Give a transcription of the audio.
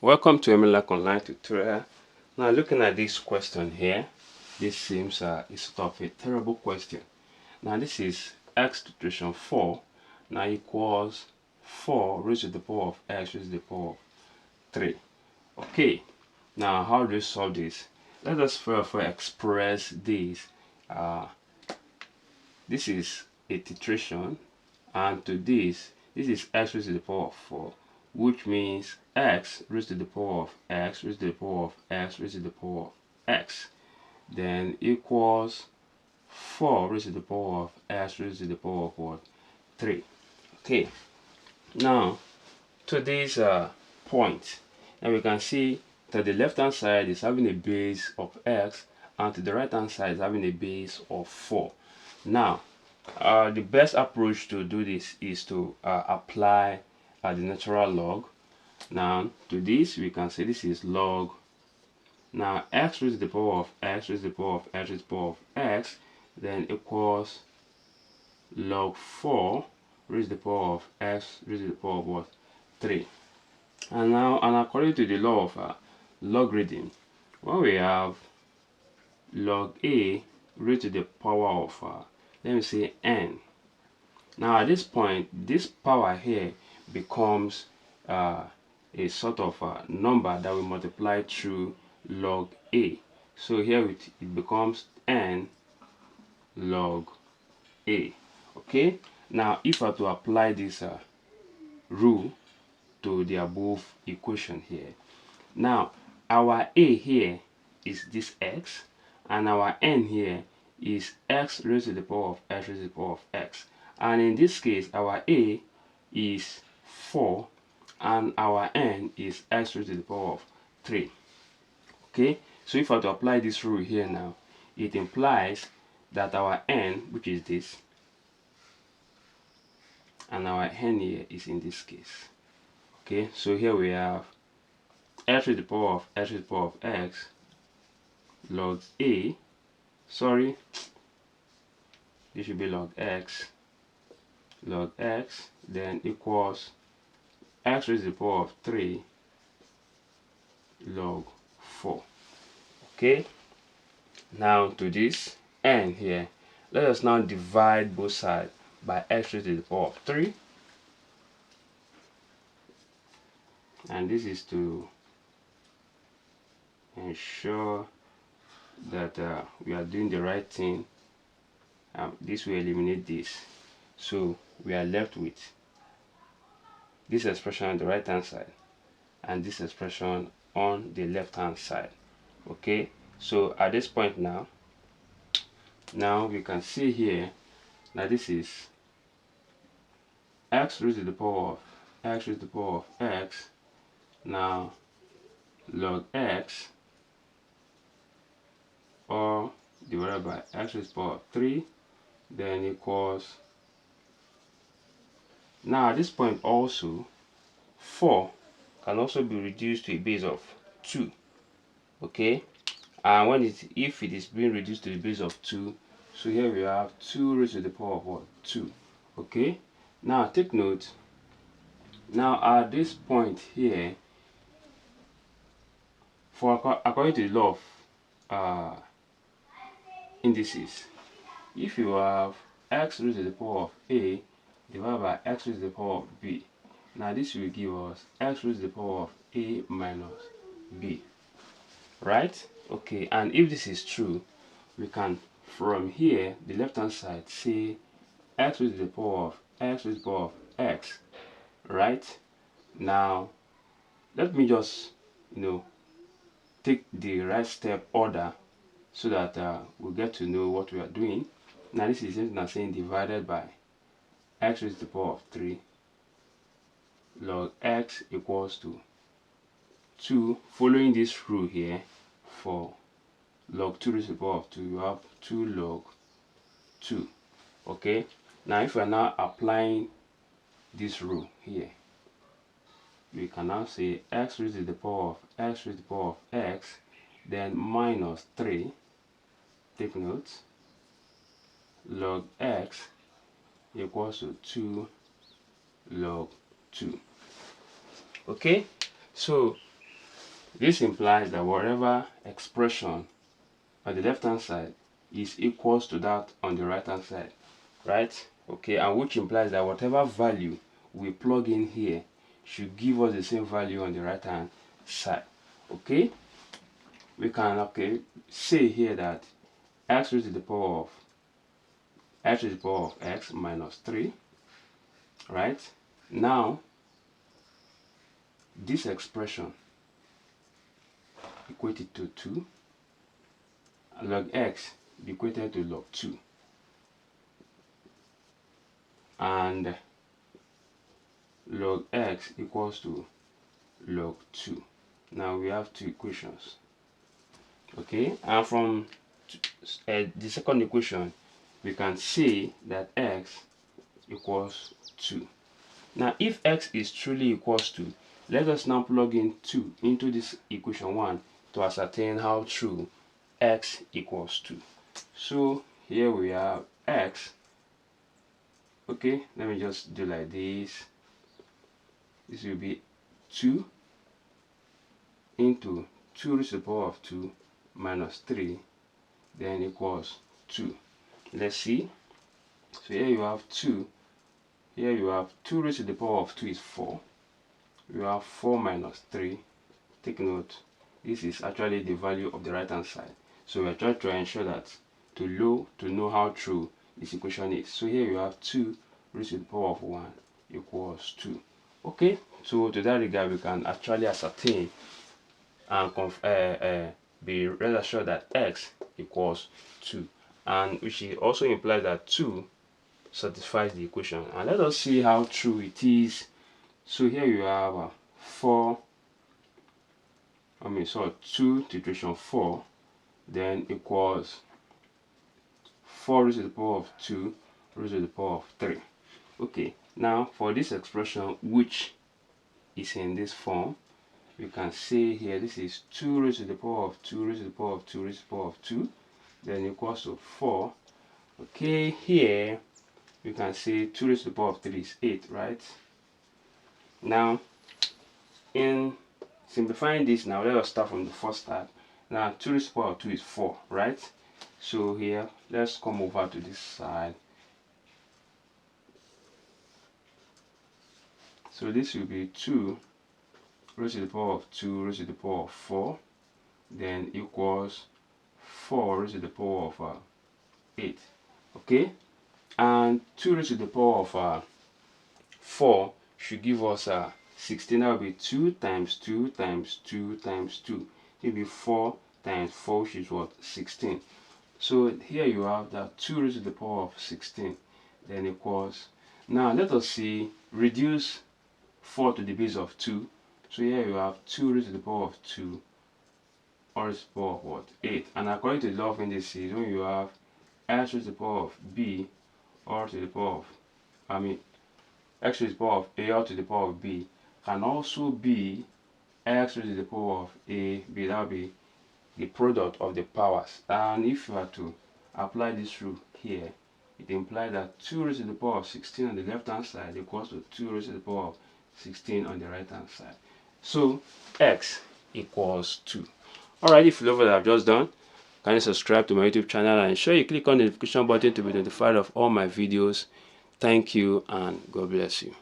Welcome to Emilak Online Tutorial. Now looking at this question here, this seems is sort of a terrible question. Now this is x tetration 4 now equals 4 raised to the power of x raised to the power of 3. Okay, now how do you solve this? Let us first express this. This is a tetration, and to this is x raised to the power of 4, which means x raised to the power of x raised to the power of x raised to the power of x, then equals 4 raised to the power of x raised to the power of what? 3. Okay, now to this point, and we can see that the left hand side is having a base of x, and to the right hand side is having a base of 4. Now the best approach to do this is to apply the natural log. Now to this we can say this is log. Now x raised to the power of x raised to the power of x raised to the power of x, then equals log 4 raised to the power of x raised to the power of what? 3. And now, and according to the law of logarithm, when we have log a raised to the power of let me say n. Now at this point, this power here becomes a sort of number that we multiply through log a. So here it becomes n log a. Okay, now if I were to apply this rule to the above equation here, now our a here is this x, and our n here is x raised to the power of x raised to the power of x, and in this case our a is 4 and our n is x raised to the power of 3. Okay, so if I were to apply this rule here now, it implies that our n, which is this, and our n here is in this case. Okay, so here we have x raised to the power of x raised to the power of x log a, sorry, this should be log x, then equals x raised to the power of 3 log 4. Okay, now to this n here, let us now divide both sides by x raised to the power of 3, and this is to ensure that we are doing the right thing. This will eliminate this, so we are left with this expression on the right hand side and this expression on the left hand side. Okay, so at this point now we can see here that this is x raised to the power of x raised to the power of x, now log x, or divided by x raised to the power of 3, then equals, now at this point also 4 can also be reduced to a base of 2. Okay, and when if it is being reduced to the base of 2, so here we have 2 raised to the power of what? 2. Okay, now take note, now at this point here, for according to the law of indices, if you have x raised to the power of a divided by x raised to the power of b, now this will give us x raised to the power of a minus b, right? Okay, and if this is true, we can from here, the left hand side, say x raised to the power of x raised to the power of x, right? Now let me just take the right step order so that we'll get to know what we are doing. Now this is something I'm saying divided by x raised to the power of 3 log x equals to 2. Following this rule here, for log 2 raised to the power of 2, you have 2 log 2. Okay, now if we are now applying this rule here, we can now say x raised to the power of x raised to the power of x, then minus 3, take note, log x equals to 2 log 2. Okay, so This implies that whatever expression on the left hand side is equals to that on the right hand side, right? Okay, and which implies that whatever value we plug in here should give us the same value on the right hand side. Okay, we can say here that x raised to the power of x minus 3, right? Now this expression equated to 2, log x be equated to log 2, and log x equals to log 2. Now we have two equations. Okay, and from the second equation we can say that x equals 2. Now if x is truly equals to, let us now plug in 2 into this equation 1 to ascertain how true x equals 2. So here we have x. Okay, let me just do like this. This will be 2 into 2 raised to the power of 2 minus 3, then equals 2. Let's see. So here you have 2. Here you have 2 raised to the power of 2 is 4. You have 4 minus 3. Take note, this is actually the value of the right hand side. So we are trying to ensure that to know how true this equation is. So here you have 2 raised to the power of 1 equals 2. Okay, so to that regard we can actually ascertain and be rather sure that x equals 2, and which also implies that 2 satisfies the equation. And let us see how true it is. So here you have 2 tetration 4, then equals 4 raised to the power of 2 raised to the power of 3. Okay, now for this expression which is in this form, we can say here this is 2 raised to the power of 2 raised to the power of 2 raised to the power of 2, then equals to 4. Okay, here we can say 2 raised to the power of 3 is 8, right? Now in simplifying this, now let us start from the first start. Now 2 raised to the power of 2 is 4, right? So here let's come over to this side. So this will be 2 raised to the power of 2 raised to the power of 4, then equals 4 raised to the power of 8. Okay, and 2 raised to the power of 4 should give us 16. That will be 2 times 2 times 2 times 2. It will be 4 times 4, which is what? 16. So here you have that 2 raised to the power of 16, then equals. Now let us see, reduce 4 to the base of 2. So here you have 2 raised to the power of 2 or raised to the power of what? 8. And according to the law of indices, when you have x raised to the power of b or to the power of, x raised to the power of a or to the power of b can also be x raised to the power of a, b. That will be the product of the powers. And if you are to apply this rule here, it implies that 2 raised to the power of 16 on the left hand side equals to 2 raised to the power of 16 on the right hand side. So x equals 2. Alright, if you love what I've just done, kindly subscribe to my YouTube channel and ensure you click on the notification button to be notified of all my videos. Thank you and God bless you.